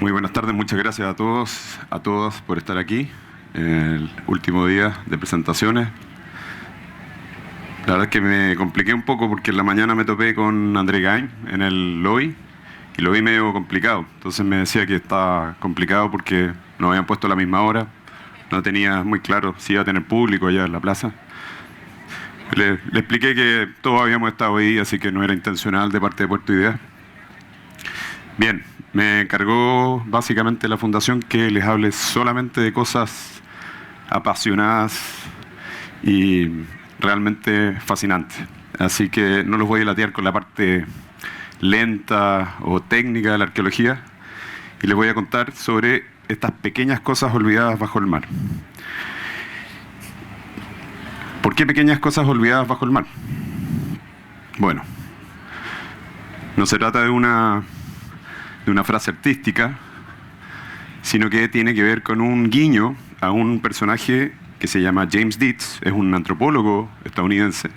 Muy buenas tardes, muchas gracias a todos, a todas por estar aquí en el último día de presentaciones. La verdad es que me compliqué un poco porque en la mañana me topé con André Gain en el lobby y lo vi medio complicado. Entonces me decía que estaba complicado porque no habían puesto la misma hora, no tenía muy claro si iba a tener público allá en la plaza. Le expliqué que todos habíamos estado ahí, así que no era intencional de parte de Puerto Idea. Bien, me encargó básicamente la fundación que les hable solamente de cosas apasionadas y realmente fascinantes. Así que no los voy a latear con la parte lenta o técnica de la arqueología y les voy a contar sobre estas pequeñas cosas olvidadas bajo el mar. ¿Por qué pequeñas cosas olvidadas bajo el mar? Bueno, no se trata de una frase artística, sino que tiene que ver con un guiño a un personaje que se llama James Dietz, es un antropólogo estadounidense.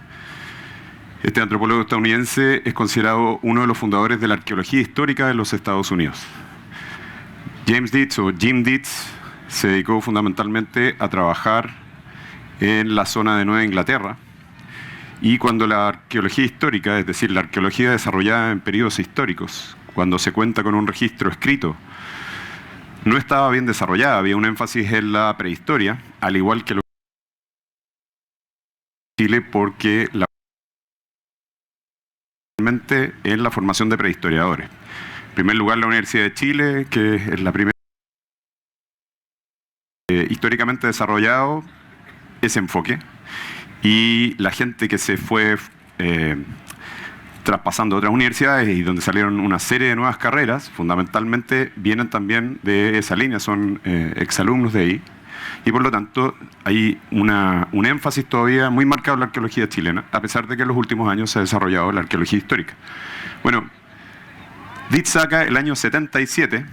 Este antropólogo estadounidense es considerado uno de los fundadores de la arqueología histórica de los Estados Unidos. James Dietz o Jim Dietz se dedicó fundamentalmente a trabajar en la zona de Nueva Inglaterra, y cuando la arqueología histórica, es decir, la arqueología desarrollada en periodos históricos, cuando se cuenta con un registro escrito, no estaba bien desarrollada, había un énfasis en la prehistoria, al igual que lo que en Chile, porque en la formación de prehistoriadores. En primer lugar, la Universidad de Chile, que es la primera históricamente desarrollado ese enfoque, y la gente que se fue traspasando a otras universidades y donde salieron una serie de nuevas carreras, fundamentalmente vienen también de esa línea, son exalumnos de ahí, y por lo tanto hay un énfasis todavía muy marcado en la arqueología chilena, a pesar de que en los últimos años se ha desarrollado la arqueología histórica. Bueno, Dietz saca el año 77,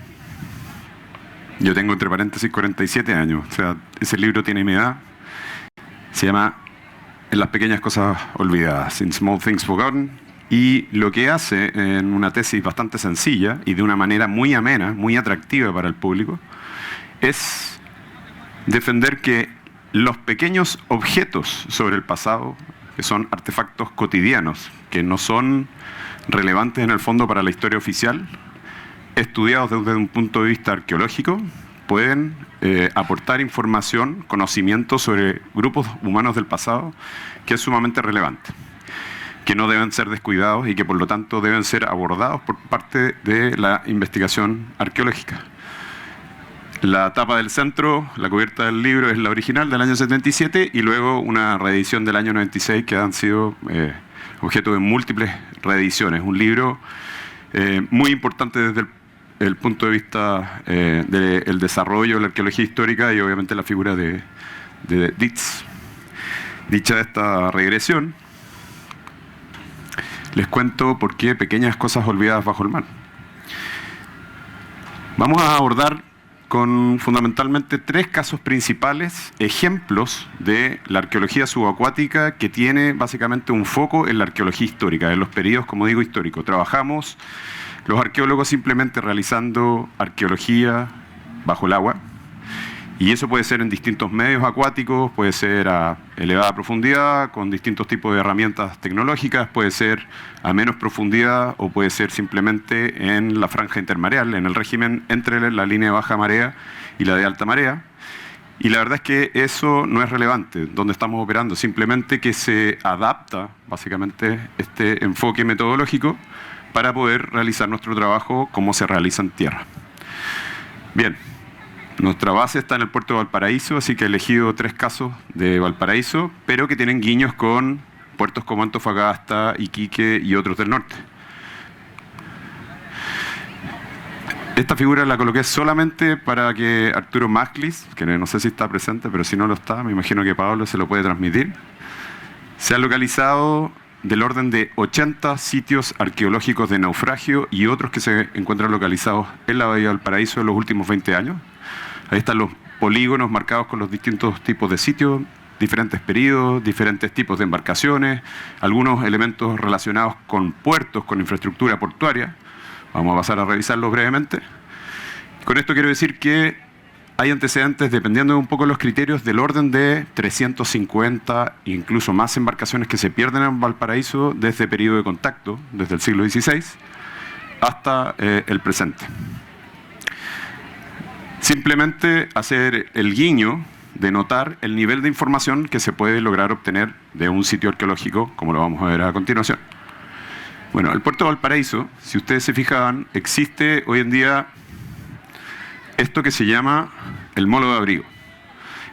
yo tengo entre paréntesis 47 años, o sea, ese libro tiene mi edad, se llama En las pequeñas cosas olvidadas, In Small Things Forgotten, y lo que hace en una tesis bastante sencilla y de una manera muy amena, muy atractiva para el público, es defender que los pequeños objetos sobre el pasado, que son artefactos cotidianos, que no son relevantes en el fondo para la historia oficial, estudiados desde un punto de vista arqueológico, pueden aportar información, conocimiento sobre grupos humanos del pasado que es sumamente relevante, que no deben ser descuidados y que por lo tanto deben ser abordados por parte de la investigación arqueológica. La tapa del centro, la cubierta del libro es la original del año 77 y luego una reedición del año 96 que han sido objeto de múltiples reediciones. Un libro muy importante desde el punto de vista del desarrollo de la arqueología histórica y obviamente la figura de Dietz. Dicha esta regresión, les cuento por qué pequeñas cosas olvidadas bajo el mar. Vamos a abordar con fundamentalmente tres casos principales, ejemplos de la arqueología subacuática que tiene básicamente un foco en la arqueología histórica, en los periodos, como digo, históricos. Trabajamos los arqueólogos simplemente realizando arqueología bajo el agua, y eso puede ser en distintos medios acuáticos, puede ser a elevada profundidad, con distintos tipos de herramientas tecnológicas, puede ser a menos profundidad o puede ser simplemente en la franja intermareal, en el régimen entre la línea de baja marea y la de alta marea. Y la verdad es que eso no es relevante, donde estamos operando, simplemente que se adapta básicamente este enfoque metodológico para poder realizar nuestro trabajo como se realiza en tierra. Bien. Nuestra base está en el puerto de Valparaíso, así que he elegido tres casos de Valparaíso, pero que tienen guiños con puertos como Antofagasta, Iquique y otros del norte. Esta figura la coloqué solamente para que Arturo Maclis, que no sé si está presente, pero si no lo está, me imagino que Pablo se lo puede transmitir, se ha localizado del orden de 80 sitios arqueológicos de naufragio y otros que se encuentran localizados en la Bahía de Valparaíso en los últimos 20 años. Ahí están los polígonos marcados con los distintos tipos de sitios, diferentes periodos, diferentes tipos de embarcaciones, algunos elementos relacionados con puertos, con infraestructura portuaria. Vamos a pasar a revisarlos brevemente. Con esto quiero decir que hay antecedentes, dependiendo de un poco los criterios, del orden de 350, incluso más embarcaciones que se pierden en Valparaíso desde periodo de contacto, desde el siglo XVI, hasta el presente. Simplemente hacer el guiño de notar el nivel de información que se puede lograr obtener de un sitio arqueológico, como lo vamos a ver a continuación. Bueno, el puerto de Valparaíso, si ustedes se fijaban, existe hoy en día esto que se llama el molo de abrigo.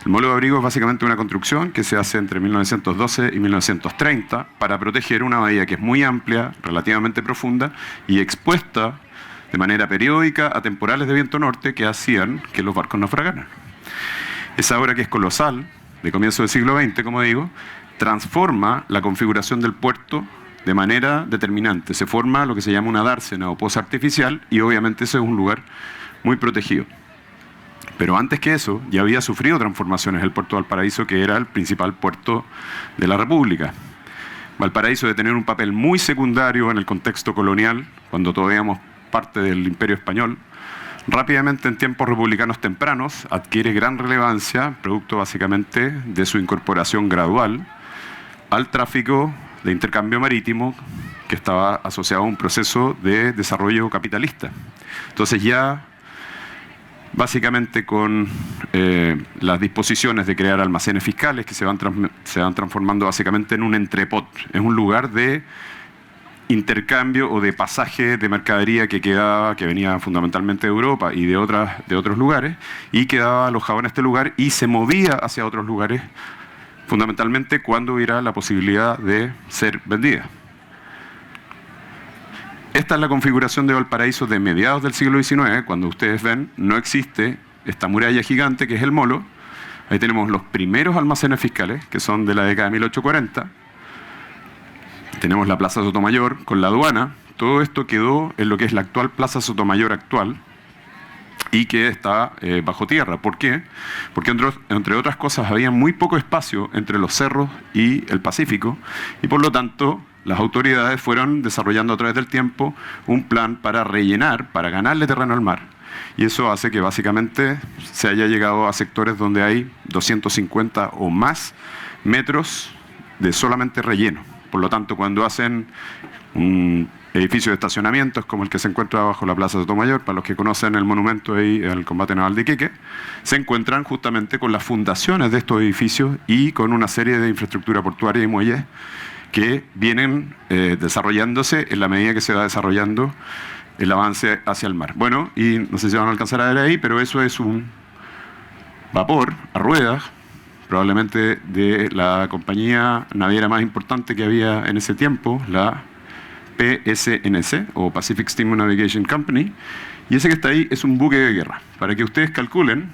El molo de abrigo es básicamente una construcción que se hace entre 1912 y 1930 para proteger una bahía que es muy amplia, relativamente profunda y expuesta de manera periódica a temporales de viento norte que hacían que los barcos naufragaran. Esa obra, que es colosal, de comienzo del siglo XX, como digo, transforma la configuración del puerto de manera determinante. Se forma lo que se llama una dársena o poza artificial y obviamente ese es un lugar muy protegido. Pero antes que eso, ya había sufrido transformaciones el puerto de Valparaíso, que era el principal puerto de la República. Valparaíso, de tener un papel muy secundario en el contexto colonial, cuando todavía éramos parte del Imperio Español, rápidamente en tiempos republicanos tempranos adquiere gran relevancia, producto básicamente de su incorporación gradual al tráfico de intercambio marítimo que estaba asociado a un proceso de desarrollo capitalista. Entonces ya básicamente con las disposiciones de crear almacenes fiscales que se van transformando básicamente en un entrepot, es un lugar de intercambio o de pasaje de mercadería que venía fundamentalmente de Europa y de otros lugares, y quedaba alojado en este lugar y se movía hacia otros lugares, fundamentalmente cuando hubiera la posibilidad de ser vendida. Esta es la configuración de Valparaíso de mediados del siglo XIX. Cuando ustedes ven, no existe esta muralla gigante que es el molo. Ahí tenemos los primeros almacenes fiscales, que son de la década de 1840. Tenemos la Plaza Sotomayor con la aduana. Todo esto quedó en lo que es la actual Plaza Sotomayor actual y que está bajo tierra. ¿Por qué? Porque entre otras cosas había muy poco espacio entre los cerros y el Pacífico y por lo tanto las autoridades fueron desarrollando a través del tiempo un plan para rellenar, para ganarle terreno al mar. Y eso hace que básicamente se haya llegado a sectores donde hay 250 o más metros de solamente relleno. Por lo tanto, cuando hacen un edificio de estacionamientos como el que se encuentra bajo la Plaza Sotomayor, para los que conocen el monumento ahí al combate naval de Iquique, se encuentran justamente con las fundaciones de estos edificios y con una serie de infraestructura portuaria y muelles que vienen desarrollándose en la medida que se va desarrollando el avance hacia el mar. Bueno, y no sé si van a alcanzar a ver ahí, pero eso es un vapor a ruedas, probablemente de la compañía naviera más importante que había en ese tiempo, la PSNC, o Pacific Steam Navigation Company, y ese que está ahí es un buque de guerra. Para que ustedes calculen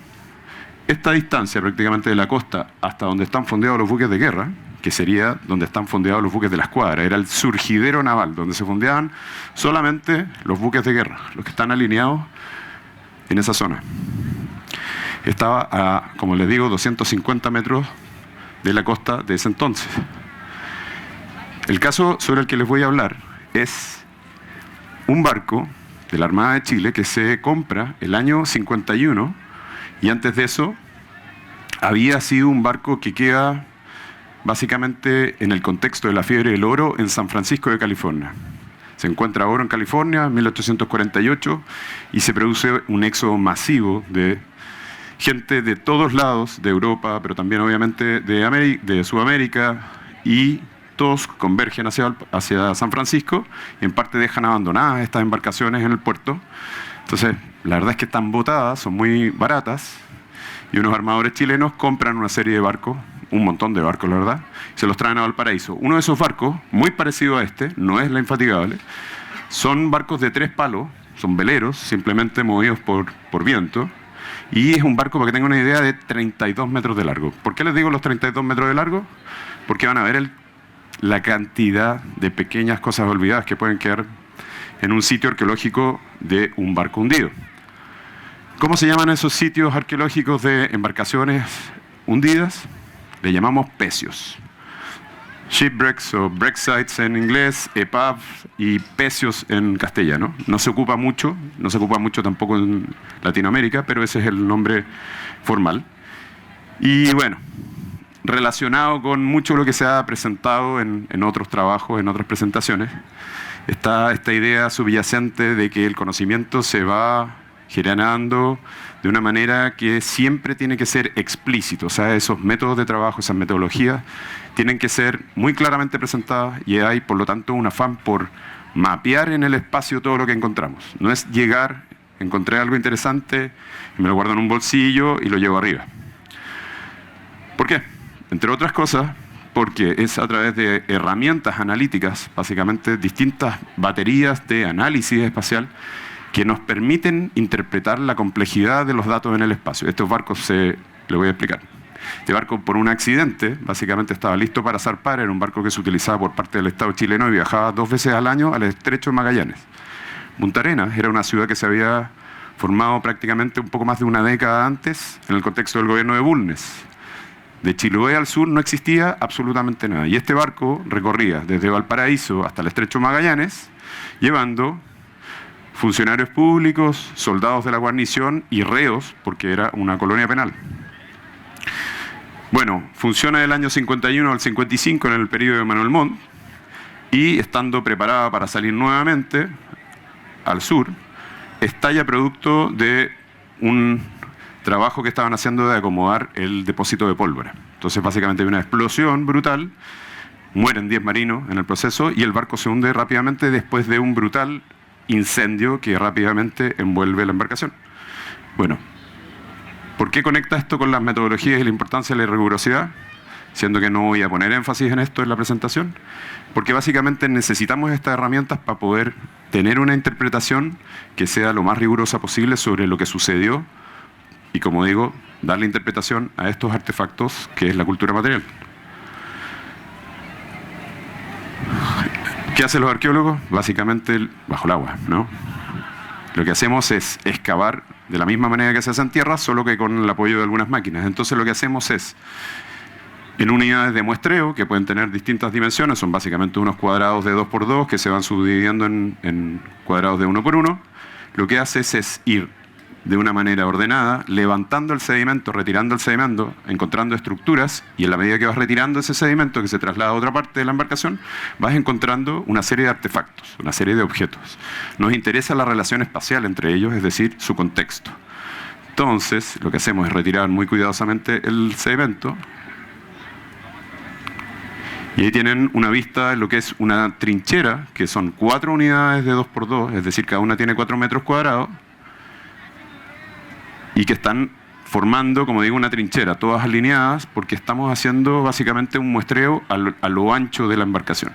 esta distancia prácticamente de la costa hasta donde están fondeados los buques de guerra, que sería donde están fondeados los buques de la escuadra, era el surgidero naval, donde se fondeaban solamente los buques de guerra, los que están alineados en esa zona. Estaba a, como les digo, 250 metros de la costa de ese entonces. El caso sobre el que les voy a hablar es un barco de la Armada de Chile que se compra el año 51 y antes de eso había sido un barco que queda básicamente en el contexto de la fiebre del oro en San Francisco de California. Se encuentra oro en California en 1848 y se produce un éxodo masivo de gente de todos lados, de Europa, pero también obviamente de Sudamérica, y todos convergen hacia San Francisco y en parte dejan abandonadas estas embarcaciones en el puerto. Entonces, la verdad es que están botadas, son muy baratas, y unos armadores chilenos compran una serie de barcos, un montón de barcos, la verdad, y se los traen a Valparaíso. Uno de esos barcos, muy parecido a este, no es la Infatigable, son barcos de 3 palos, son veleros, simplemente movidos por viento, y es un barco, para que tengan una idea, de 32 metros de largo. ¿Por qué les digo los 32 metros de largo? Porque van a ver la cantidad de pequeñas cosas olvidadas que pueden quedar en un sitio arqueológico de un barco hundido. ¿Cómo se llaman esos sitios arqueológicos de embarcaciones hundidas? Le llamamos pecios. shipwrecks o wrecksites en inglés, EPAV y pecios en castellano. No se ocupa mucho tampoco en Latinoamérica, pero ese es el nombre formal. Y bueno, relacionado con mucho de lo que se ha presentado en otros trabajos, en otras presentaciones, está esta idea subyacente de que el conocimiento se va generando de una manera que siempre tiene que ser explícito. O sea, esos métodos de trabajo, esas metodologías, tienen que ser muy claramente presentadas y hay, por lo tanto, un afán por mapear en el espacio todo lo que encontramos. No es llegar, encontré algo interesante, me lo guardo en un bolsillo y lo llevo arriba. ¿Por qué? Entre otras cosas, porque es a través de herramientas analíticas, básicamente distintas baterías de análisis espacial, que nos permiten interpretar la complejidad de los datos en el espacio. Estos barcos le voy a explicar. Este barco, por un accidente, básicamente estaba listo para zarpar. Era un barco que se utilizaba por parte del Estado chileno y viajaba 2 veces al año al estrecho de Magallanes. Punta Arenas era una ciudad que se había formado prácticamente un poco más de una década antes en el contexto del gobierno de Bulnes. De Chiloé al sur no existía absolutamente nada. Y este barco recorría desde Valparaíso hasta el estrecho de Magallanes, llevando funcionarios públicos, soldados de la guarnición y reos, porque era una colonia penal. Bueno, funciona del año 51 al 55 en el periodo de Manuel Montt, y estando preparada para salir nuevamente al sur, estalla producto de un trabajo que estaban haciendo de acomodar el depósito de pólvora. Entonces básicamente hay una explosión brutal, mueren 10 marinos en el proceso y el barco se hunde rápidamente después de un brutal incendio que rápidamente envuelve la embarcación. Bueno, ¿por qué conecta esto con las metodologías y la importancia de la rigurosidad? Siendo que no voy a poner énfasis en esto en la presentación, porque básicamente necesitamos estas herramientas para poder tener una interpretación que sea lo más rigurosa posible sobre lo que sucedió y, como digo, darle interpretación a estos artefactos que es la cultura material. ¿Qué hacen los arqueólogos? Básicamente bajo el agua, ¿no? Lo que hacemos es excavar de la misma manera que se hace en tierra, solo que con el apoyo de algunas máquinas. Entonces lo que hacemos es, en unidades de muestreo, que pueden tener distintas dimensiones, son básicamente unos cuadrados de 2×2 que se van subdividiendo en cuadrados de 1×1, lo que haces es ir de una manera ordenada, levantando el sedimento, retirando el sedimento, encontrando estructuras, y en la medida que vas retirando ese sedimento que se traslada a otra parte de la embarcación, vas encontrando una serie de artefactos, una serie de objetos. Nos interesa la relación espacial entre ellos, es decir, su contexto. Entonces, lo que hacemos es retirar muy cuidadosamente el sedimento, y ahí tienen una vista de lo que es una trinchera, que son 4 unidades de 2×2, es decir, cada una tiene 4 metros cuadrados, y que están formando, como digo, una trinchera, todas alineadas, porque estamos haciendo básicamente un muestreo a lo ancho de la embarcación.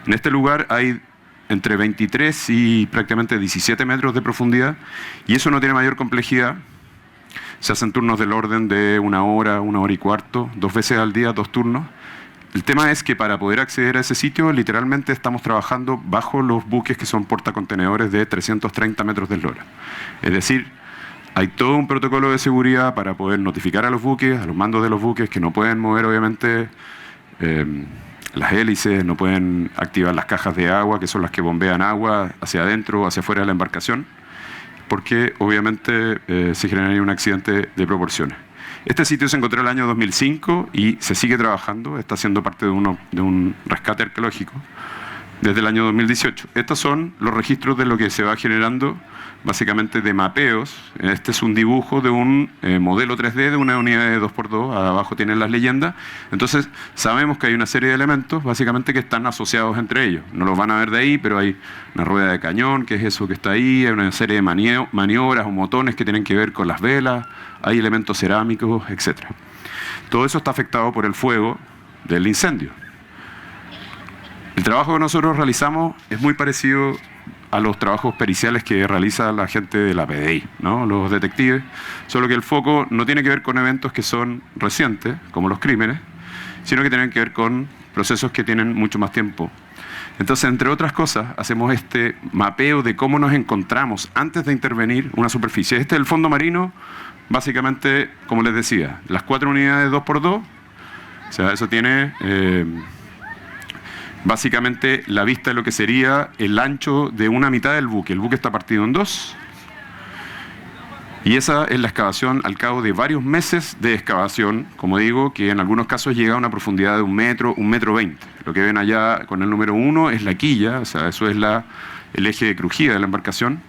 En este lugar hay entre 23 y prácticamente 17 metros de profundidad, y eso no tiene mayor complejidad. Se hacen turnos del orden de 1 hora, 1 hora y cuarto, 2 veces al día, 2 turnos. El tema es que para poder acceder a ese sitio, literalmente estamos trabajando bajo los buques que son portacontenedores de 330 metros de eslora. Es decir, hay todo un protocolo de seguridad para poder notificar a los buques, a los mandos de los buques, que no pueden mover obviamente las hélices, no pueden activar las cajas de agua, que son las que bombean agua hacia adentro o hacia afuera de la embarcación, porque obviamente se generaría un accidente de proporciones. Este sitio se encontró en el año 2005 y se sigue trabajando, está siendo parte de un rescate arqueológico desde el año 2018. Estos son los registros de lo que se va generando básicamente de mapeos. Este es un dibujo de un modelo 3D de una unidad de 2×2, abajo tienen las leyendas. Entonces sabemos que hay una serie de elementos básicamente que están asociados entre ellos. No los van a ver de ahí, pero hay una rueda de cañón, que es eso que está ahí, hay una serie de maniobras o motones que tienen que ver con las velas, hay elementos cerámicos, etc. Todo eso está afectado por el fuego del incendio. El trabajo que nosotros realizamos es muy parecido a los trabajos periciales que realiza la gente de la PDI, ¿no? Los detectives, solo que el foco no tiene que ver con eventos que son recientes, como los crímenes, sino que tienen que ver con procesos que tienen mucho más tiempo. Entonces, entre otras cosas, hacemos este mapeo de cómo nos encontramos antes de intervenir una superficie. Este es el fondo marino, básicamente, como les decía, las 4 unidades 2×2, o sea, eso tiene básicamente la vista de lo que sería el ancho de una mitad del buque. El buque está partido en dos. Y esa es la excavación al cabo de varios meses de excavación, como digo, que en algunos casos llega a una profundidad de 1 metro 20. Lo que ven allá con el número 1 es la quilla, o sea, eso es el eje de crujía de la embarcación.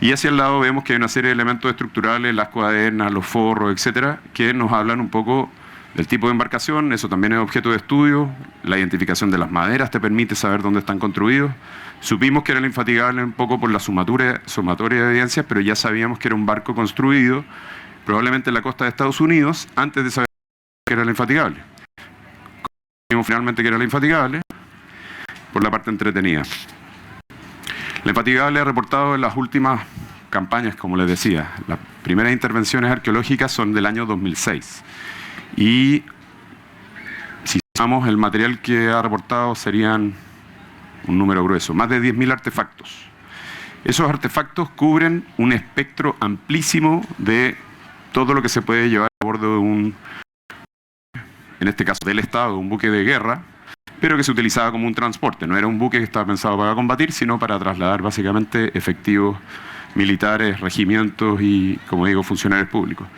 Y hacia el lado vemos que hay una serie de elementos estructurales, las cuadernas, los forros, etcétera, que nos hablan un poco del tipo de embarcación. Eso también es objeto de estudio. La identificación de las maderas te permite saber dónde están construidos. Supimos que era el Infatigable un poco por la sumatoria de evidencias, pero ya sabíamos que era un barco construido probablemente en la costa de Estados Unidos antes de saber que era el Infatigable. Supimos finalmente que era el Infatigable por la parte entretenida. El Infatigable ha reportado en las últimas campañas, como les decía, las primeras intervenciones arqueológicas son del año 2006. Y si sumamos el material que ha reportado serían un número grueso, más de 10.000 artefactos. Esos artefactos cubren un espectro amplísimo de todo lo que se puede llevar a bordo de un, en este caso del Estado, un buque de guerra, pero que se utilizaba como un transporte. No era un buque que estaba pensado para combatir, sino para trasladar básicamente efectivos militares, regimientos y, como digo, funcionarios públicos.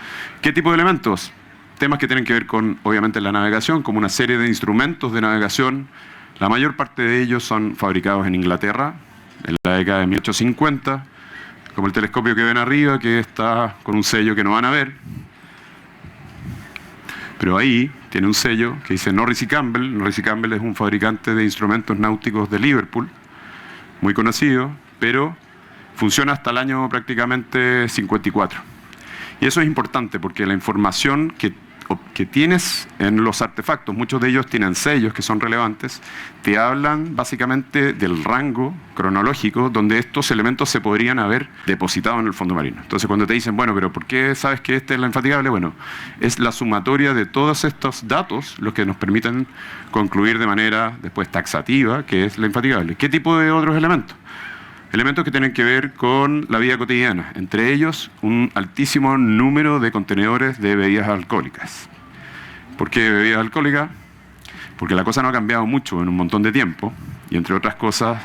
¿Qué tipo de elementos? Temas que tienen que ver con, obviamente, la navegación, como una serie de instrumentos de navegación. La mayor parte de ellos son fabricados en Inglaterra, en la década de 1850, como el telescopio que ven arriba, que está con un sello que no van a ver. Pero ahí tiene un sello que dice Norris y Campbell. Norris y Campbell es un fabricante de instrumentos náuticos de Liverpool, muy conocido, pero funciona hasta el año prácticamente 54. Y eso es importante porque la información que tienes en los artefactos, muchos de ellos tienen sellos que son relevantes, te hablan básicamente del rango cronológico donde estos elementos se podrían haber depositado en el fondo marino. Entonces cuando te dicen, bueno, pero ¿por qué sabes que este es la Infatigable? Bueno, es la sumatoria de todos estos datos los que nos permiten concluir de manera después taxativa que es la Infatigable. ¿Qué tipo de otros elementos? Elementos que tienen que ver con la vida cotidiana, entre ellos un altísimo número de contenedores de bebidas alcohólicas. ¿Por qué bebidas alcohólicas? Porque la cosa no ha cambiado mucho en un montón de tiempo, y entre otras cosas,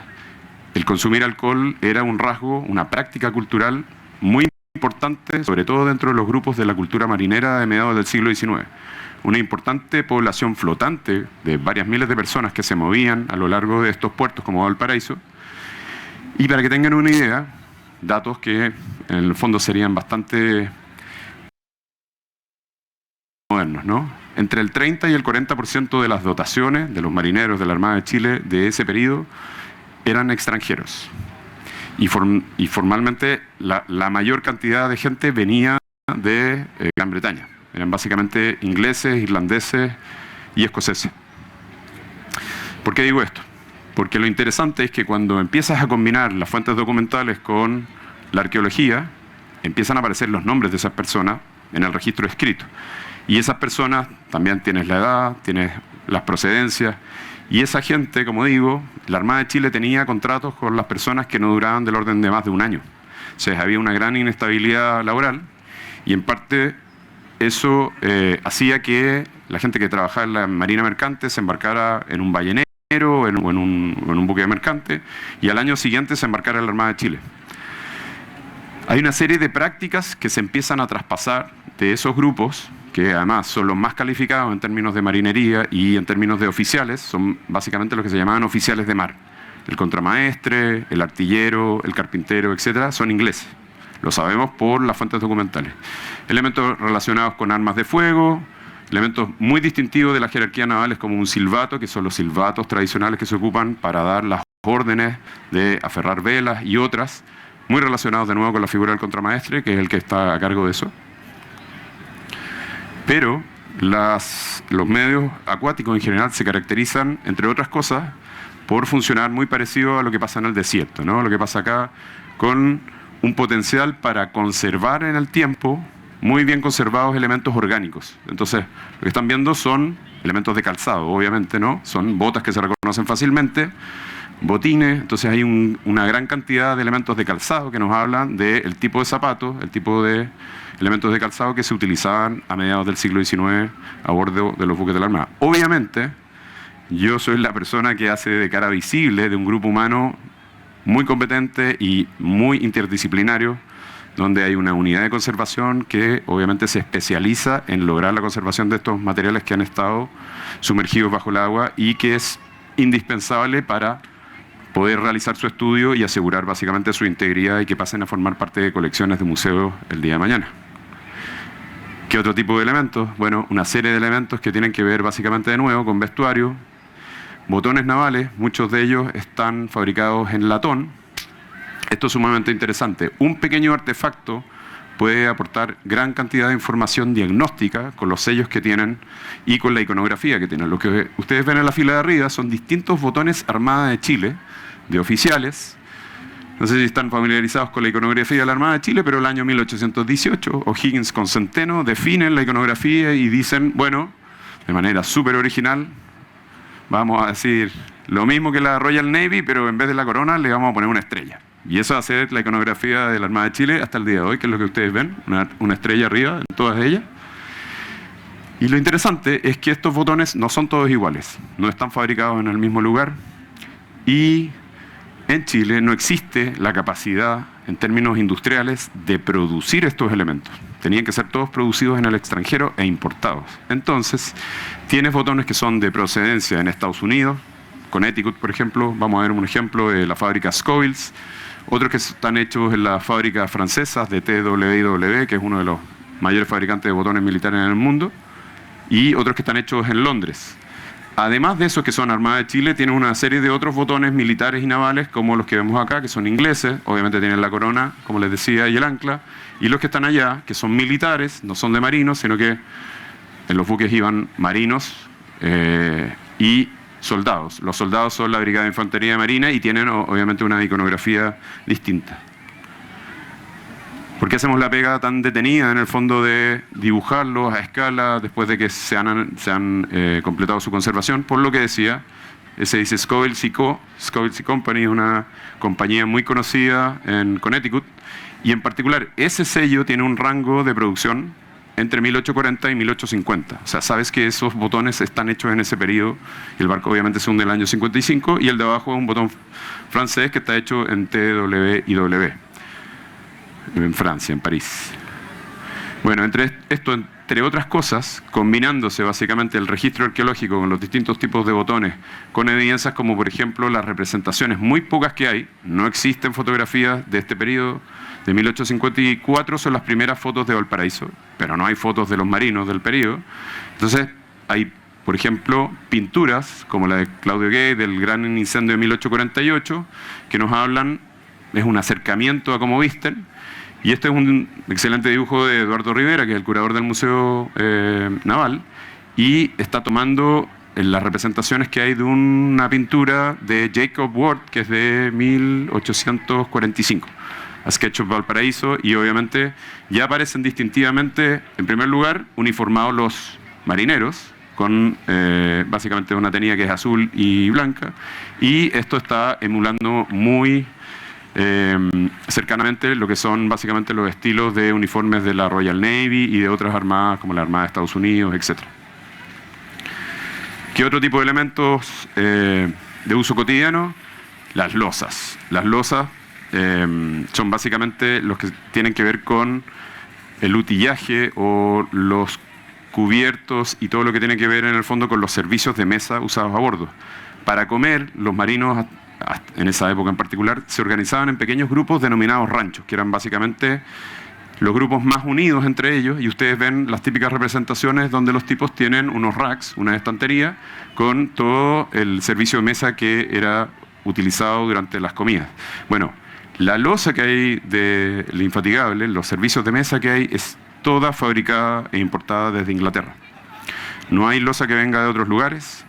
el consumir alcohol era un rasgo, una práctica cultural muy importante, sobre todo dentro de los grupos de la cultura marinera de mediados del siglo XIX. Una importante población flotante de varias miles de personas que se movían a lo largo de estos puertos como Valparaíso. Y para que tengan una idea, datos que en el fondo serían bastante modernos, ¿no? Entre el 30 y el 40% de las dotaciones de los marineros de la Armada de Chile de ese periodo eran extranjeros. Y formalmente la mayor cantidad de gente venía de Gran Bretaña. Eran básicamente ingleses, irlandeses y escoceses. ¿Por qué digo esto? Porque lo interesante es que cuando empiezas a combinar las fuentes documentales con la arqueología, empiezan a aparecer los nombres de esas personas en el registro escrito. Y esas personas también tienes la edad, tienes las procedencias, y esa gente, como digo, la Armada de Chile tenía contratos con las personas que no duraban del orden de más de un año. O sea, había una gran inestabilidad laboral, y en parte eso hacía que la gente que trabajaba en la marina mercante se embarcara en un ballenero, o en un buque mercante, y al año siguiente se embarcara en la Armada de Chile. Hay una serie de prácticas que se empiezan a traspasar de esos grupos, que además son los más calificados en términos de marinería y en términos de oficiales, son básicamente los que se llamaban oficiales de mar. El contramaestre, el artillero, el carpintero, etcétera, son ingleses. Lo sabemos por las fuentes documentales. Elementos relacionados con armas de fuego, elementos muy distintivos de la jerarquía naval, es como un silbato, que son los silbatos tradicionales que se ocupan para dar las órdenes de aferrar velas y otras, muy relacionados de nuevo con la figura del contramaestre, que es el que está a cargo de eso. Pero los medios acuáticos en general se caracterizan, entre otras cosas, por funcionar muy parecido a lo que pasa en el desierto, ¿no? Lo que pasa acá, con un potencial para conservar en el tiempo muy bien conservados elementos orgánicos. Entonces, lo que están viendo son elementos de calzado, obviamente, ¿no? Son botas que se reconocen fácilmente, botines. Entonces hay una gran cantidad de elementos de calzado que nos hablan del tipo de zapatos, el tipo de elementos de calzado que se utilizaban a mediados del siglo XIX a bordo de los buques de la Armada. Obviamente, yo soy la persona que hace de cara visible de un grupo humano muy competente y muy interdisciplinario, donde hay una unidad de conservación que obviamente se especializa en lograr la conservación de estos materiales que han estado sumergidos bajo el agua y que es indispensable para poder realizar su estudio y asegurar básicamente su integridad y que pasen a formar parte de colecciones de museos el día de mañana. ¿Qué otro tipo de elementos? Bueno, una serie de elementos que tienen que ver básicamente de nuevo con vestuario, botones navales, muchos de ellos están fabricados en latón. Esto es sumamente interesante. Un pequeño artefacto puede aportar gran cantidad de información diagnóstica con los sellos que tienen y con la iconografía que tienen. Lo que ustedes ven en la fila de arriba son distintos botones Armada de Chile, de oficiales. No sé si están familiarizados con la iconografía de la Armada de Chile, pero el año 1818, O'Higgins con Centeno definen la iconografía y dicen, bueno, de manera súper original, vamos a decir lo mismo que la Royal Navy, pero en vez de la corona le vamos a poner una estrella. Y eso va a ser la iconografía de la Armada de Chile hasta el día de hoy, que es lo que ustedes ven, una estrella arriba en todas ellas. Y lo interesante es que estos botones no son todos iguales, no están fabricados en el mismo lugar y en Chile no existe la capacidad en términos industriales de producir estos elementos. Tenían que ser todos producidos en el extranjero e importados. Entonces, tienes botones que son de procedencia en Estados Unidos, Connecticut, por ejemplo. Vamos a ver un ejemplo de la fábrica Scovilles. Otros que están hechos en las fábricas francesas de TWW, que es uno de los mayores fabricantes de botones militares en el mundo. Y otros que están hechos en Londres. Además de esos que son Armada de Chile, tienen una serie de otros botones militares y navales, como los que vemos acá, que son ingleses. Obviamente tienen la corona, como les decía, y el ancla. Y los que están allá, que son militares, no son de marinos, sino que en los buques iban marinos y soldados. Los soldados son la Brigada de Infantería de Marina y tienen obviamente una iconografía distinta. ¿Por qué hacemos la pega tan detenida en el fondo de dibujarlos a escala después de que se han completado su conservación? Por lo que decía, se dice Scovilles Co. Scovilles Company es una compañía muy conocida en Connecticut y en particular ese sello tiene un rango de producción entre 1840 y 1850. O sea, sabes que esos botones están hechos en ese periodo. El barco obviamente se hunde en el año 55 y el de abajo es un botón francés que está hecho en TWIW, en Francia, en París. Bueno, entre otras cosas, combinándose básicamente el registro arqueológico con los distintos tipos de botones, con evidencias como por ejemplo las representaciones muy pocas que hay, no existen fotografías de este periodo, de 1854 son las primeras fotos de Valparaíso, pero no hay fotos de los marinos del periodo. Entonces hay, por ejemplo, pinturas como la de Claudio Gay del gran incendio de 1848, que nos hablan, es un acercamiento a cómo visten. Y este es un excelente dibujo de Eduardo Rivera, que es el curador del Museo Naval, y está tomando las representaciones que hay de una pintura de Jacob Ward, que es de 1845, a Sketch of Valparaíso, y obviamente ya aparecen distintivamente, en primer lugar, uniformados los marineros, con básicamente una tenida que es azul y blanca, y esto está emulando muy cercanamente lo que son básicamente los estilos de uniformes de la Royal Navy y de otras armadas como la Armada de Estados Unidos, etc. ¿Qué otro tipo de elementos de uso cotidiano? Las losas. Las losas son básicamente los que tienen que ver con el utillaje o los cubiertos y todo lo que tiene que ver en el fondo con los servicios de mesa usados a bordo. Para comer, los marinos en esa época en particular, se organizaban en pequeños grupos denominados ranchos, que eran básicamente los grupos más unidos entre ellos, y ustedes ven las típicas representaciones donde los tipos tienen unos racks, una estantería, con todo el servicio de mesa que era utilizado durante las comidas. Bueno, la loza que hay del Infatigable, los servicios de mesa que hay, es toda fabricada e importada desde Inglaterra. No hay loza que venga de otros lugares.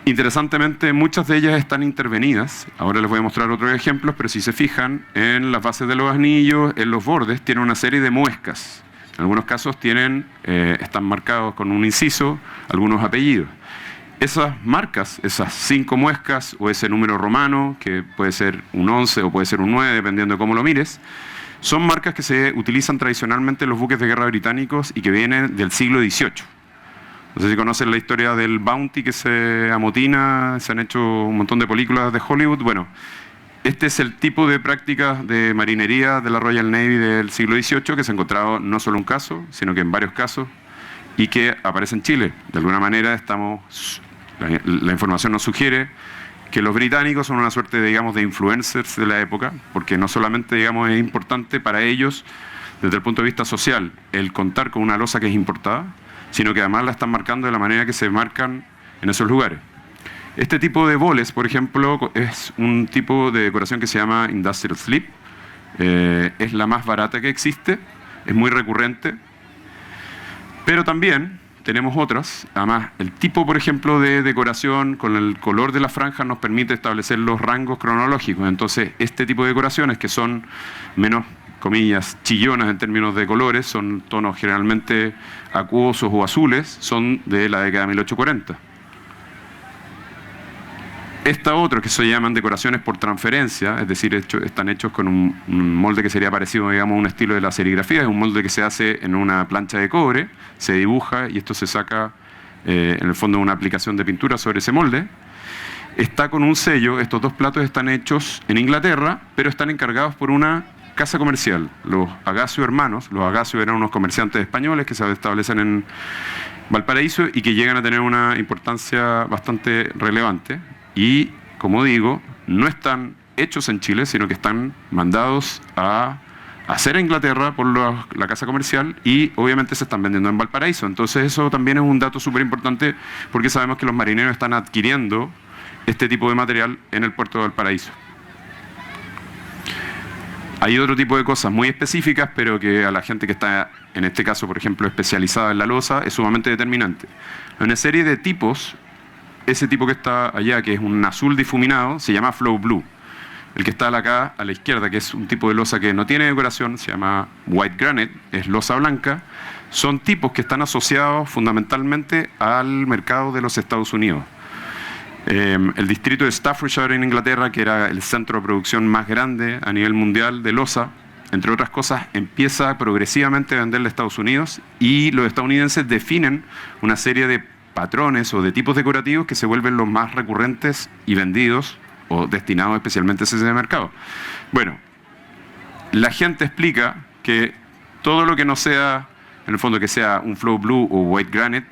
Interesantemente, muchas de ellas están intervenidas. Ahora les voy a mostrar otros ejemplos, pero si se fijan, en las bases de los anillos, en los bordes, tienen una serie de muescas. En algunos casos están marcados con un inciso, algunos apellidos. Esas marcas, esas 5 muescas o ese número romano, que puede ser un 11 o puede ser un 9, dependiendo de cómo lo mires, son marcas que se utilizan tradicionalmente en los buques de guerra británicos y que vienen del siglo XVIII. No sé si conocen la historia del Bounty que se amotina, se han hecho un montón de películas de Hollywood. Bueno, este es el tipo de prácticas de marinería de la Royal Navy del siglo XVIII que se ha encontrado no solo en un caso, sino que en varios casos, y que aparece en Chile. De alguna manera la información nos sugiere que los británicos son una suerte, digamos, de influencers de la época, porque no solamente, digamos, es importante para ellos desde el punto de vista social el contar con una loza que es importada, sino que además la están marcando de la manera que se marcan en esos lugares. Este tipo de boles, por ejemplo, es un tipo de decoración que se llama Industrial Sleep. Es la más barata que existe, es muy recurrente, pero también tenemos otras. Además, el tipo, por ejemplo, de decoración con el color de la franja nos permite establecer los rangos cronológicos. Entonces, este tipo de decoraciones que son menos, comillas, chillonas en términos de colores, son tonos generalmente acuosos o azules, son de la década de 1840. Esta otra que se llaman decoraciones por transferencia, es decir, están hechos con un molde que sería parecido, digamos, a un estilo de la serigrafía, es un molde que se hace en una plancha de cobre, se dibuja y esto se saca en el fondo una aplicación de pintura sobre ese molde. Está con un sello, estos dos platos están hechos en Inglaterra, pero están encargados por una casa comercial, los Agasio hermanos. Los Agasio eran unos comerciantes españoles que se establecen en Valparaíso y que llegan a tener una importancia bastante relevante. Y, como digo, no están hechos en Chile, sino que están mandados a hacer en Inglaterra por la casa comercial y obviamente se están vendiendo en Valparaíso. Entonces eso también es un dato súper importante porque sabemos que los marineros están adquiriendo este tipo de material en el puerto de Valparaíso. Hay otro tipo de cosas muy específicas, pero que a la gente que está, en este caso, por ejemplo, especializada en la loza, es sumamente determinante. Hay una serie de tipos. Ese tipo que está allá, que es un azul difuminado, se llama Flow Blue. El que está acá a la izquierda, que es un tipo de loza que no tiene decoración, se llama White Granite, es loza blanca. Son tipos que están asociados fundamentalmente al mercado de los Estados Unidos. El distrito de Staffordshire en Inglaterra, que era el centro de producción más grande a nivel mundial de loza, entre otras cosas, empieza progresivamente a venderle a Estados Unidos y los estadounidenses definen una serie de patrones o de tipos decorativos que se vuelven los más recurrentes y vendidos o destinados especialmente a ese mercado. Bueno, la gente explica que todo lo que no sea, en el fondo que sea un Flow Blue o White Granite,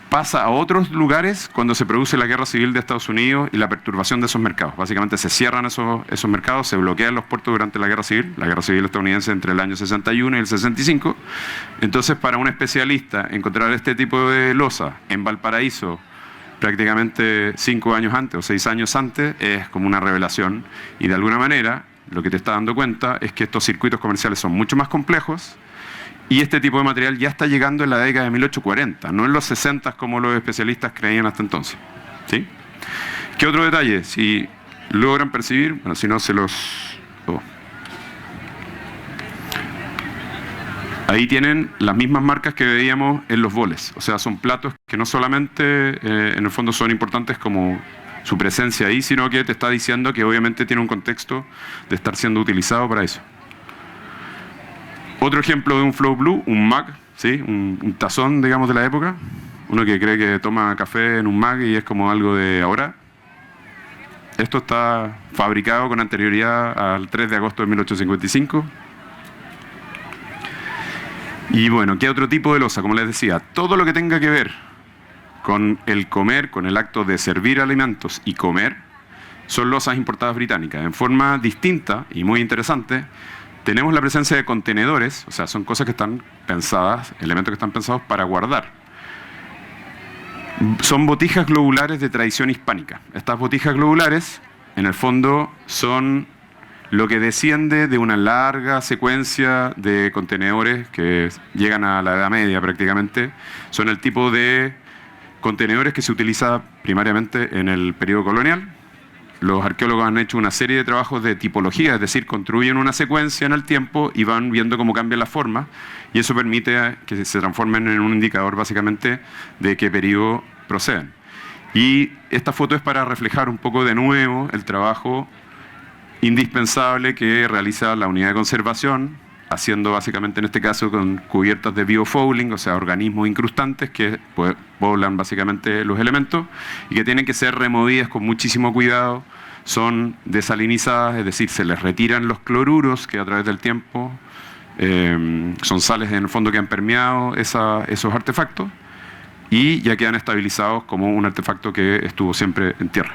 pasa a otros lugares cuando se produce la guerra civil de Estados Unidos y la perturbación de esos mercados. Básicamente se cierran esos mercados, se bloquean los puertos durante la guerra civil estadounidense entre el año 61 y el 65. Entonces, para un especialista, encontrar este tipo de loza en Valparaíso prácticamente 5 años antes o 6 años antes es como una revelación. Y de alguna manera, lo que te está dando cuenta es que estos circuitos comerciales son mucho más complejos. Y este tipo de material ya está llegando en la década de 1840, no en los 60 como los especialistas creían hasta entonces. ¿Sí? ¿Qué otro detalle? Si logran percibir, bueno, si no se los... Oh. Ahí tienen las mismas marcas que veíamos en los boles. O sea, son platos que no solamente en el fondo son importantes como su presencia ahí, sino que te está diciendo que obviamente tiene un contexto de estar siendo utilizado para eso. Otro ejemplo de un Flow Blue, un mug, ¿sí? un tazón, digamos, de la época. Uno que cree que toma café en un mug y es como algo de ahora. Esto está fabricado con anterioridad al 3 de agosto de 1855. Y bueno, ¿qué otro tipo de loza? Como les decía, todo lo que tenga que ver con el comer, con el acto de servir alimentos y comer, son lozas importadas británicas. En forma distinta y muy interesante, tenemos la presencia de contenedores, o sea, son cosas que están pensadas, elementos que están pensados para guardar. Son botijas globulares de tradición hispánica. Estas botijas globulares, en el fondo, son lo que desciende de una larga secuencia de contenedores que llegan a la Edad Media prácticamente. Son el tipo de contenedores que se utiliza primariamente en el periodo colonial. Los arqueólogos han hecho una serie de trabajos de tipología, es decir, construyen una secuencia en el tiempo y van viendo cómo cambia la forma, y eso permite que se transformen en un indicador básicamente de qué periodo proceden. Y esta foto es para reflejar un poco de nuevo el trabajo indispensable que realiza la unidad de conservación haciendo básicamente en este caso con cubiertas de biofouling, o sea, organismos incrustantes que poblan básicamente los elementos y que tienen que ser removidas con muchísimo cuidado. Son desalinizadas, es decir, se les retiran los cloruros que a través del tiempo son sales en el fondo que han permeado esos artefactos y ya quedan estabilizados como un artefacto que estuvo siempre en tierra.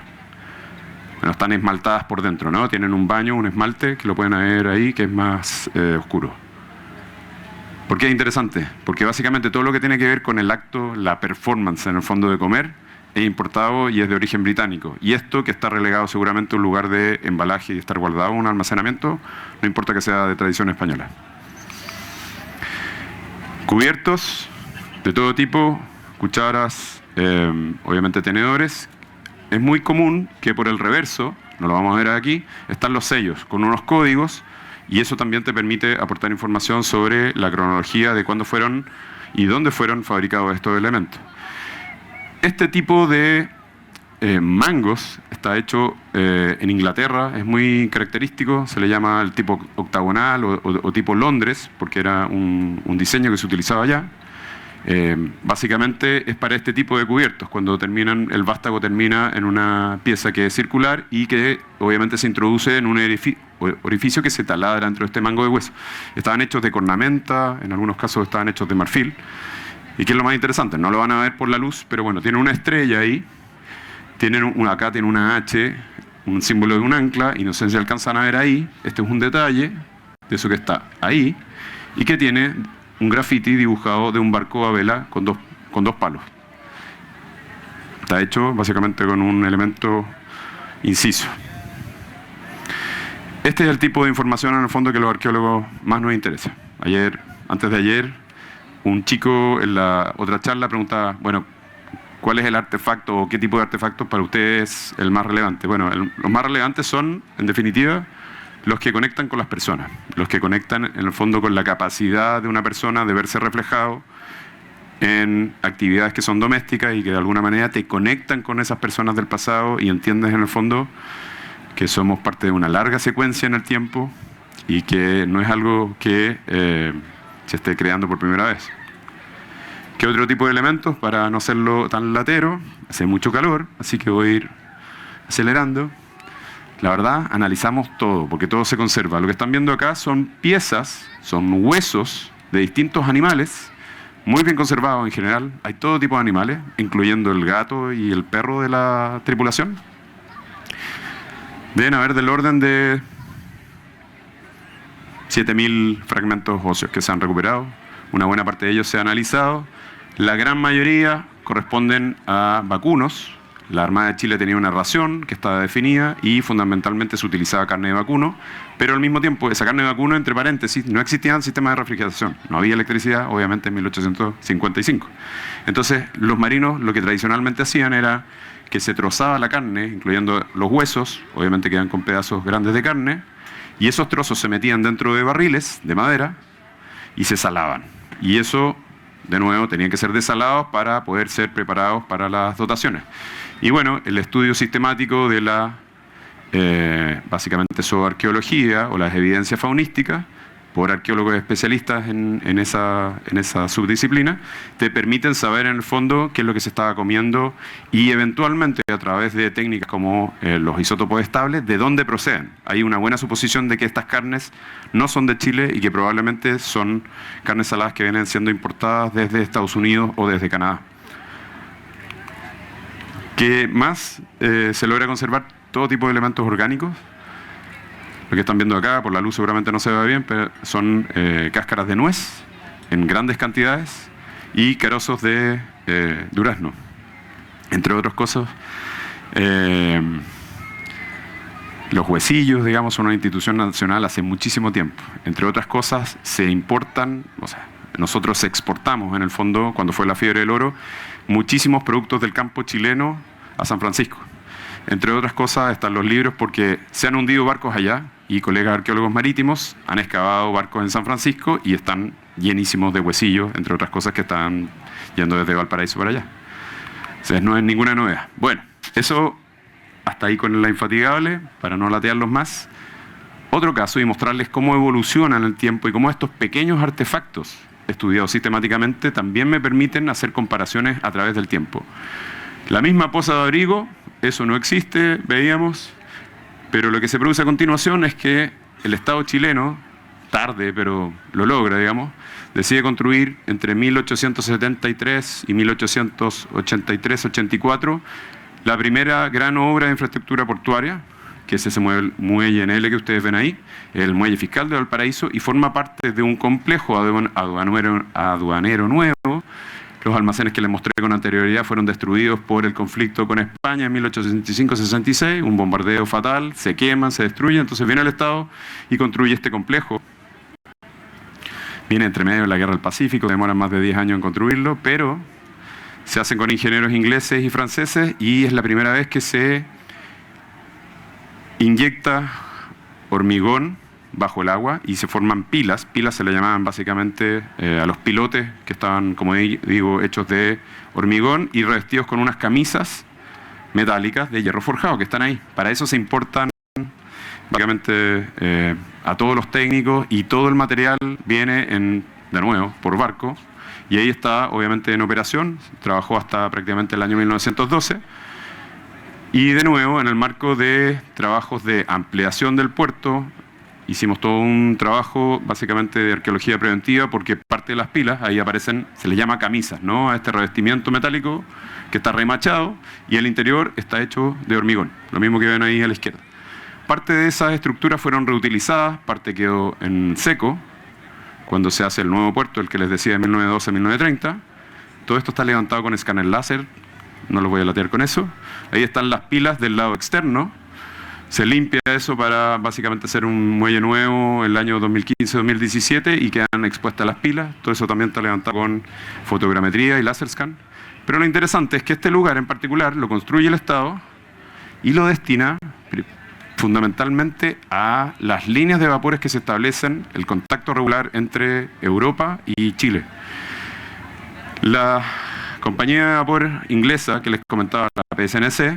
Bueno, están esmaltadas por dentro, ¿no? Tienen un baño, un esmalte, que lo pueden ver ahí, que es más oscuro. ¿Por qué es interesante? Porque básicamente todo lo que tiene que ver con el acto, la performance en el fondo de comer, es importado y es de origen británico. Y esto, que está relegado seguramente a un lugar de embalaje y estar guardado en un almacenamiento, no importa que sea de tradición española. Cubiertos de todo tipo, cucharas, obviamente tenedores. Es muy común que por el reverso, no lo vamos a ver aquí, están los sellos con unos códigos y eso también te permite aportar información sobre la cronología de cuándo fueron y dónde fueron fabricados estos elementos. Este tipo de mangos está hecho en Inglaterra, es muy característico, se le llama el tipo octagonal o tipo Londres, porque era un diseño que se utilizaba allá. Básicamente es para este tipo de cubiertos, cuando el vástago termina en una pieza que es circular y que obviamente se introduce en un orificio que se taladra dentro de este mango de hueso. Estaban hechos de cornamenta, en algunos casos estaban hechos de marfil. ¿Y qué es lo más interesante? No lo van a ver por la luz, pero bueno, tienen una estrella ahí, acá tiene una H, un símbolo de un ancla, y no sé si alcanzan a ver ahí, este es un detalle de eso que está ahí, y que tiene un graffiti dibujado de un barco a vela con dos palos. Está hecho básicamente con un elemento inciso. Este es el tipo de información en el fondo que a los arqueólogos más nos interesa. Antes de ayer, un chico en la otra charla preguntaba, bueno, ¿cuál es el artefacto o qué tipo de artefacto para ustedes es el más relevante? Bueno, los más relevantes son, en definitiva, los que conectan con las personas, los que conectan en el fondo con la capacidad de una persona de verse reflejado en actividades que son domésticas y que de alguna manera te conectan con esas personas del pasado y entiendes en el fondo que somos parte de una larga secuencia en el tiempo y que no es algo que se esté creando por primera vez. ¿Qué otro tipo de elementos? Para no hacerlo tan latero, hace mucho calor, así que voy a ir acelerando. La verdad, analizamos todo, porque todo se conserva. Lo que están viendo acá son piezas, son huesos de distintos animales, muy bien conservados en general. Hay todo tipo de animales, incluyendo el gato y el perro de la tripulación. Deben haber del orden de 7.000 fragmentos óseos que se han recuperado. Una buena parte de ellos se ha analizado. La gran mayoría corresponden a vacunos. La Armada de Chile tenía una ración que estaba definida y fundamentalmente se utilizaba carne de vacuno, pero al mismo tiempo esa carne de vacuno, entre paréntesis, no existían sistemas de refrigeración, no había electricidad, obviamente en 1855. Entonces los marinos lo que tradicionalmente hacían era que se trozaba la carne, incluyendo los huesos, obviamente quedan con pedazos grandes de carne, y esos trozos se metían dentro de barriles de madera y se salaban. Y eso, de nuevo, tenían que ser desalados para poder ser preparados para las dotaciones. Y bueno, el estudio sistemático de la, básicamente, zooarqueología o las evidencias faunísticas, por arqueólogos especialistas en esa subdisciplina, te permiten saber en el fondo qué es lo que se estaba comiendo y eventualmente a través de técnicas como los isótopos estables, de dónde proceden. Hay una buena suposición de que estas carnes no son de Chile y que probablemente son carnes saladas que vienen siendo importadas desde Estados Unidos o desde Canadá. ¿Qué más? Se logra conservar todo tipo de elementos orgánicos. Lo que están viendo acá, por la luz seguramente no se ve bien, pero son cáscaras de nuez en grandes cantidades y carozos de durazno, entre otras cosas. Los huesillos, digamos, son una institución nacional hace muchísimo tiempo. Entre otras cosas, se importan, o sea, nosotros exportamos en el fondo, cuando fue la fiebre del oro, muchísimos productos del campo chileno a San Francisco. Entre otras cosas están los libros porque se han hundido barcos allá y colegas arqueólogos marítimos han excavado barcos en San Francisco y están llenísimos de huesillos, entre otras cosas que están yendo desde Valparaíso para allá. Entonces no es ninguna novedad. Bueno, eso hasta ahí con la infatigable, para no latearlos más. otro caso y mostrarles cómo evoluciona en el tiempo y cómo estos pequeños artefactos estudiados sistemáticamente también me permiten hacer comparaciones a través del tiempo. La misma poza de abrigo, eso no existe, veíamos, pero lo que se produce a continuación es que el Estado chileno, tarde, pero lo logra, digamos, decide construir entre 1873 y 1883-84 la primera gran obra de infraestructura portuaria, que es ese muelle en L que ustedes ven ahí, el muelle fiscal de Valparaíso, y forma parte de un complejo aduanero nuevo. Los almacenes que les mostré con anterioridad fueron destruidos por el conflicto con España en 1865-66, un bombardeo fatal, se queman, se destruyen, entonces viene el Estado y construye este complejo. Viene entre medio de la Guerra del Pacífico, demoran más de 10 años en construirlo, pero se hacen con ingenieros ingleses y franceses y es la primera vez que se inyecta hormigón bajo el agua y se forman pilas. Pilas se le llamaban básicamente a los pilotes que estaban, como digo, hechos de hormigón y revestidos con unas camisas metálicas de hierro forjado que están ahí. Para eso se importan básicamente a todos los técnicos y todo el material viene de nuevo por barco y ahí está obviamente en operación. Trabajó hasta prácticamente el año 1912. Y de nuevo, en el marco de trabajos de ampliación del puerto, hicimos todo un trabajo básicamente de arqueología preventiva porque parte de las pilas, ahí aparecen, se les llama camisas, ¿no? A este revestimiento metálico que está remachado y el interior está hecho de hormigón, lo mismo que ven ahí a la izquierda. Parte de esas estructuras fueron reutilizadas, parte quedó en seco, cuando se hace el nuevo puerto, el que les decía de 1912-1930. Todo esto está levantado con escáner láser, no los voy a latear con eso. Ahí están las pilas del lado externo. Se limpia eso para básicamente hacer un muelle nuevo el año 2015-2017 y quedan expuestas las pilas. Todo eso también está levantado con fotogrametría y láser scan. Pero lo interesante es que este lugar en particular lo construye el Estado y lo destina fundamentalmente a las líneas de vapores que se establecen, el contacto regular entre Europa y Chile. La compañía de vapor inglesa que les comentaba, la PSNC, es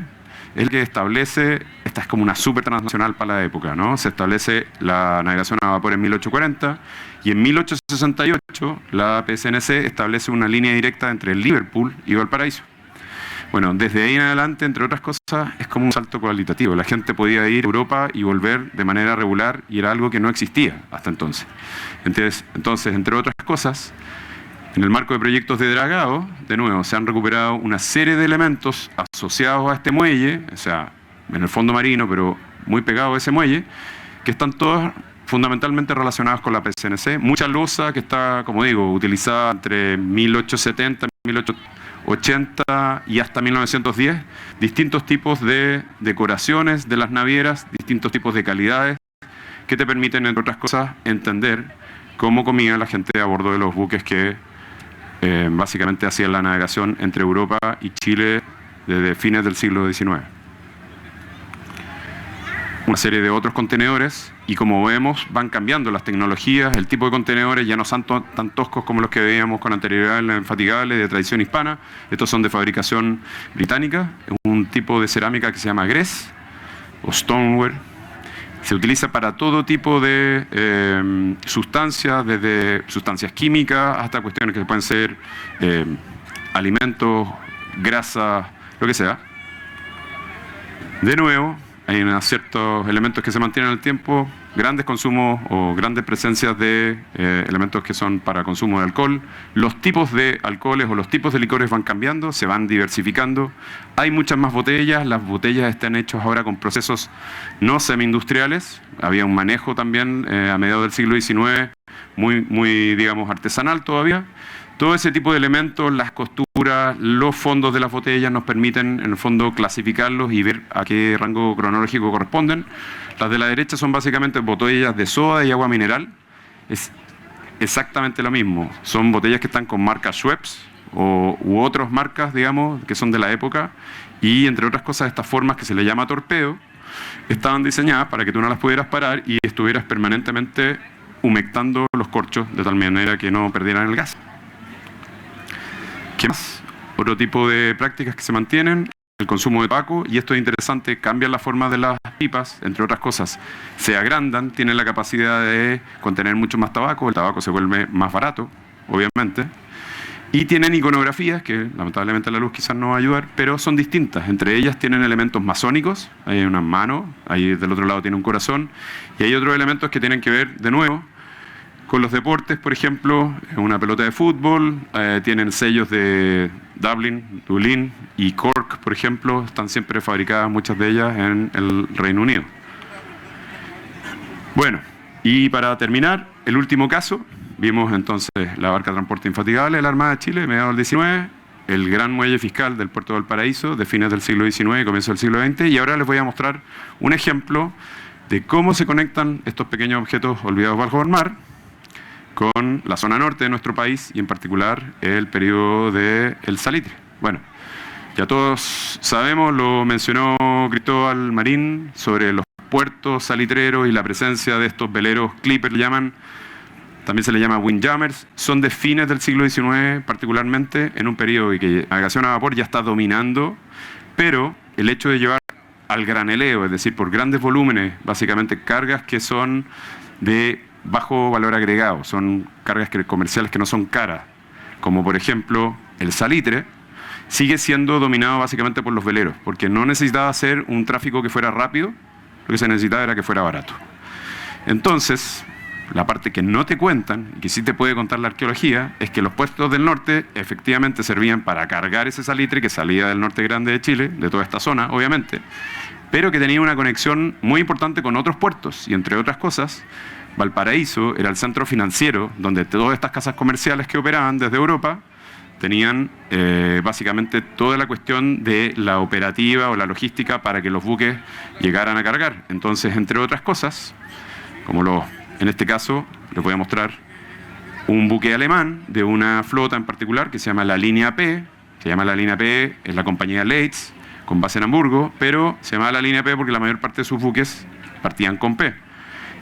el que establece, esta es como una super transnacional para la época, ¿no? Se establece la navegación a vapor en 1840 y en 1868 la PSNC establece una línea directa entre Liverpool y Valparaíso. Bueno, desde ahí en adelante, entre otras cosas, es como un salto cualitativo. La gente podía ir a Europa y volver de manera regular y era algo que no existía hasta entonces. Entonces, entre otras cosas, en el marco de proyectos de dragado, de nuevo, se han recuperado una serie de elementos asociados a este muelle, o sea, en el fondo marino, pero muy pegado a ese muelle, que están todos fundamentalmente relacionados con la PSNC. Mucha losa que está, como digo, utilizada entre 1870, 1880 y hasta 1910. Distintos tipos de decoraciones de las navieras, distintos tipos de calidades, que te permiten, entre otras cosas, entender cómo comía la gente a bordo de los buques que básicamente hacían la navegación entre Europa y Chile desde fines del siglo XIX. Una serie de otros contenedores y como vemos van cambiando las tecnologías, el tipo de contenedores ya no son tan toscos como los que veíamos con anterioridad en la Infatigable de tradición hispana. Estos son de fabricación británica, un tipo de cerámica que se llama Grès o Stoneware. Se utiliza para todo tipo de sustancias, desde sustancias químicas hasta cuestiones que pueden ser alimentos, grasas, lo que sea. De nuevo, hay ciertos elementos que se mantienen en el tiempo, grandes consumos o grandes presencias de elementos que son para consumo de alcohol. Los tipos de alcoholes o los tipos de licores van cambiando, se van diversificando. Hay muchas más botellas, las botellas están hechas ahora con procesos no semi-industriales. Había un manejo también a mediados del siglo XIX muy, digamos, artesanal todavía. Todo ese tipo de elementos, las costuras, los fondos de las botellas nos permiten en el fondo clasificarlos y ver a qué rango cronológico corresponden. Las de la derecha son básicamente botellas de soda y agua mineral. Es exactamente lo mismo. Son botellas que están con marcas Schweppes u otras marcas, digamos, que son de la época. Y entre otras cosas, estas formas que se le llama torpedo, estaban diseñadas para que tú no las pudieras parar y estuvieras permanentemente humectando los corchos de tal manera que no perdieran el gas. ¿Qué más? Otro tipo de prácticas que se mantienen, el consumo de tabaco, y esto es interesante, cambian la forma de las pipas, entre otras cosas, se agrandan, tienen la capacidad de contener mucho más tabaco, el tabaco se vuelve más barato, obviamente, y tienen iconografías, que lamentablemente la luz quizás no va a ayudar, pero son distintas. Entre ellas tienen elementos masónicos, hay una mano, ahí del otro lado tiene un corazón, y hay otros elementos que tienen que ver, de nuevo, con los deportes. Por ejemplo, una pelota de fútbol, tienen sellos de Dublín y Cork, por ejemplo, están siempre fabricadas muchas de ellas en el Reino Unido. Bueno, y para terminar, el último caso. Vimos entonces la barca de transporte infatigable de la Armada de Chile, mediados del XIX, el gran muelle fiscal del puerto de Valparaíso, de fines del siglo XIX y comienzo del siglo XX, y ahora les voy a mostrar un ejemplo de cómo se conectan estos pequeños objetos olvidados bajo el mar con la zona norte de nuestro país, y en particular el periodo del salitre. Bueno, ya todos sabemos, lo mencionó Cristóbal Marín, sobre los puertos salitreros y la presencia de estos veleros clipper, llaman. También se le llama windjammers, son de fines del siglo XIX particularmente, en un periodo en que la navegación a vapor ya está dominando, pero el hecho de llevar al graneleo, es decir, por grandes volúmenes, básicamente cargas que son de bajo valor agregado, son cargas comerciales que no son caras, como por ejemplo el salitre, sigue siendo dominado básicamente por los veleros, porque no necesitaba hacer un tráfico que fuera rápido, lo que se necesitaba era que fuera barato. Entonces, la parte que no te cuentan, y que sí te puede contar la arqueología, es que los puertos del norte efectivamente servían para cargar ese salitre que salía del norte grande de Chile, de toda esta zona, obviamente, pero que tenía una conexión muy importante con otros puertos, y entre otras cosas, Valparaíso era el centro financiero donde todas estas casas comerciales que operaban desde Europa tenían básicamente toda la cuestión de la operativa o la logística para que los buques llegaran a cargar. Entonces, entre otras cosas, como en este caso, les voy a mostrar un buque alemán de una flota en particular que se llama la Línea P. Se llama la Línea P, es la compañía Leitz, con base en Hamburgo, pero se llama la Línea P porque la mayor parte de sus buques partían con P.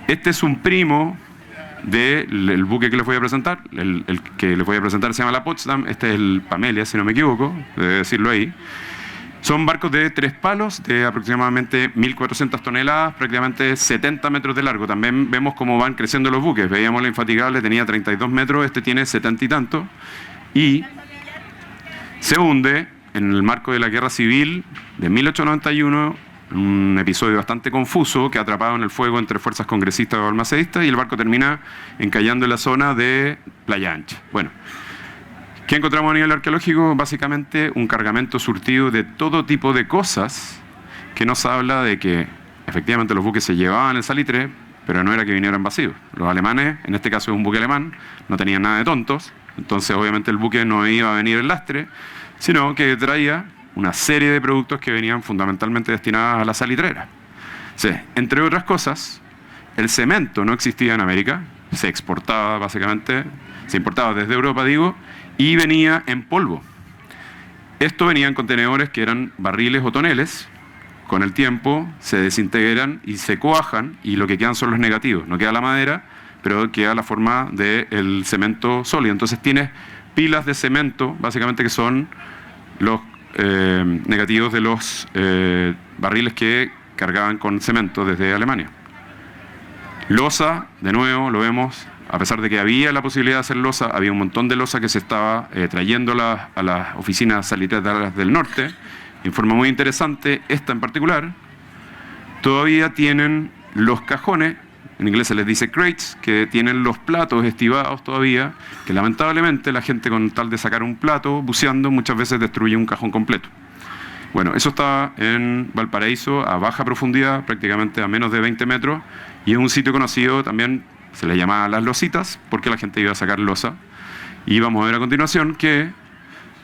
Este es un primo del buque que les voy a presentar. El que les voy a presentar se llama la Potsdam, este es el Pamelia, si no me equivoco, debe decirlo ahí. Son barcos de 3 palos, de aproximadamente 1.400 toneladas, prácticamente 70 metros de largo. También vemos cómo van creciendo los buques. Veíamos la Infatigable, tenía 32 metros, este tiene 70 y tanto. Y se hunde en el marco de la Guerra Civil de 1891, un episodio bastante confuso, que atrapado en el fuego entre fuerzas congresistas y balmacedistas, y el barco termina encallando en la zona de Playa Ancha. Bueno, ¿qué encontramos a nivel arqueológico? Básicamente un cargamento surtido de todo tipo de cosas, que nos habla de que efectivamente los buques se llevaban el salitre, pero no era que vinieran vacíos. Los alemanes, en este caso es un buque alemán, no tenían nada de tontos, entonces obviamente el buque no iba a venir en lastre, sino que traía una serie de productos que venían fundamentalmente destinados a la salitrera. Sí, entre otras cosas, el cemento no existía en América, se exportaba básicamente, se importaba desde Europa, digo, y venía en polvo. Esto venía en contenedores que eran barriles o toneles. Con el tiempo se desintegran y se cuajan, y lo que quedan son los negativos. No queda la madera, pero queda la forma del cemento sólido. Entonces tienes pilas de cemento, básicamente, que son los negativos de los barriles que cargaban con cemento desde Alemania. Loza, de nuevo, lo vemos. A pesar de que había la posibilidad de hacer loza, había un montón de loza que se estaba trayendo a las oficinas salitreras del norte. En forma muy interesante, esta en particular, todavía tienen los cajones, en inglés se les dice crates, que tienen los platos estivados todavía, que lamentablemente la gente, con tal de sacar un plato buceando, muchas veces destruye un cajón completo. Bueno, eso está en Valparaíso, a baja profundidad, prácticamente a menos de 20 metros, y es un sitio conocido también. Se le llamaba las lositas porque la gente iba a sacar losa. Y vamos a ver a continuación que,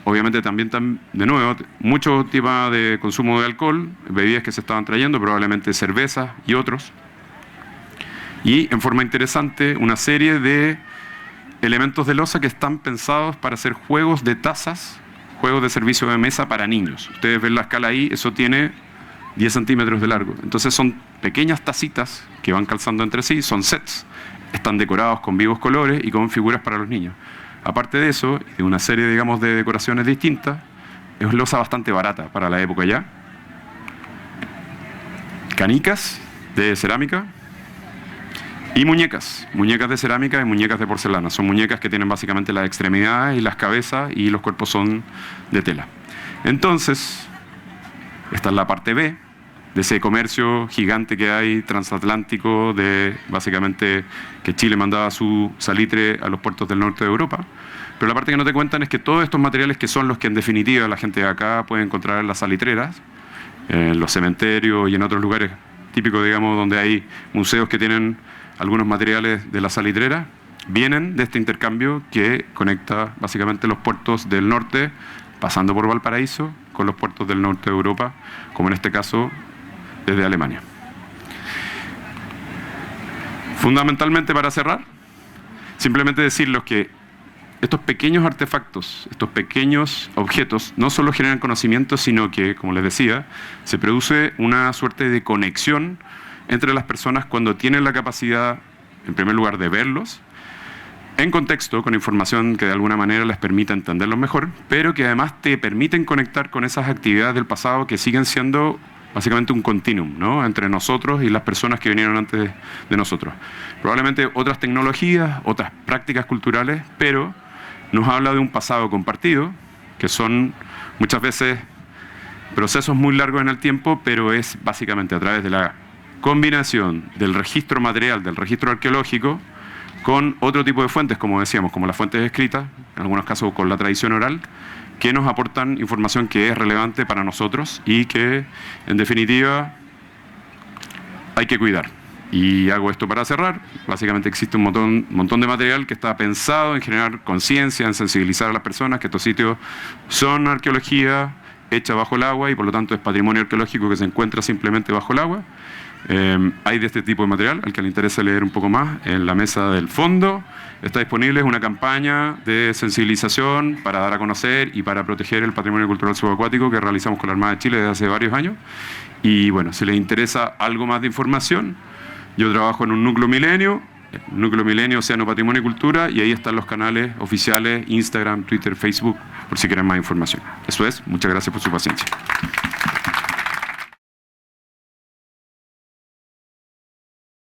obviamente, también, de nuevo, mucho tipo de consumo de alcohol, bebidas que se estaban trayendo, probablemente cervezas y otros. Y, en forma interesante, una serie de elementos de losa que están pensados para hacer juegos de tazas, juegos de servicio de mesa para niños. Ustedes ven la escala ahí, eso tiene 10 centímetros de largo. Entonces son pequeñas tacitas que van calzando entre sí, son sets. Están decorados con vivos colores y con figuras para los niños. Aparte de eso, de una serie, digamos, de decoraciones distintas, es losa bastante barata para la época ya. Canicas de cerámica y muñecas de cerámica y muñecas de porcelana. Son muñecas que tienen básicamente las extremidades y las cabezas y los cuerpos son de tela. Entonces, esta es la parte B de ese comercio gigante que hay transatlántico de básicamente que Chile mandaba su salitre a los puertos del norte de Europa. Pero la parte que no te cuentan es que todos estos materiales que son los que en definitiva la gente de acá puede encontrar en las salitreras, en los cementerios y en otros lugares típicos, digamos, donde hay museos que tienen algunos materiales de la salitrera, vienen de este intercambio que conecta básicamente los puertos del norte, pasando por Valparaíso, con los puertos del norte de Europa, como en este caso desde Alemania. Fundamentalmente, para cerrar, simplemente decirles que estos pequeños artefactos, estos pequeños objetos, no solo generan conocimiento, sino que, como les decía, se produce una suerte de conexión entre las personas cuando tienen la capacidad, en primer lugar, de verlos, en contexto, con información que de alguna manera les permita entenderlos mejor, pero que además te permiten conectar con esas actividades del pasado que siguen siendo básicamente un continuum, ¿no?, entre nosotros y las personas que vinieron antes de nosotros. Probablemente otras tecnologías, otras prácticas culturales, pero nos habla de un pasado compartido, que son muchas veces procesos muy largos en el tiempo, pero es básicamente a través de la combinación del registro material, del registro arqueológico, con otro tipo de fuentes, como decíamos, como las fuentes escritas, en algunos casos con la tradición oral, que nos aportan información que es relevante para nosotros y que, en definitiva, hay que cuidar. Y hago esto para cerrar. Básicamente existe un montón de material que está pensado en generar conciencia, en sensibilizar a las personas, que estos sitios son arqueología hecha bajo el agua y por lo tanto es patrimonio arqueológico que se encuentra simplemente bajo el agua. Hay de este tipo de material, al que le interese leer un poco más, en la mesa del fondo está disponible una campaña de sensibilización para dar a conocer y para proteger el patrimonio cultural subacuático que realizamos con la Armada de Chile desde hace varios años. Y bueno, si les interesa algo más de información, yo trabajo en un núcleo milenio Océano Patrimonio y Cultura, y ahí están los canales oficiales, Instagram, Twitter, Facebook, por si quieren más información. Eso es, muchas gracias por su paciencia.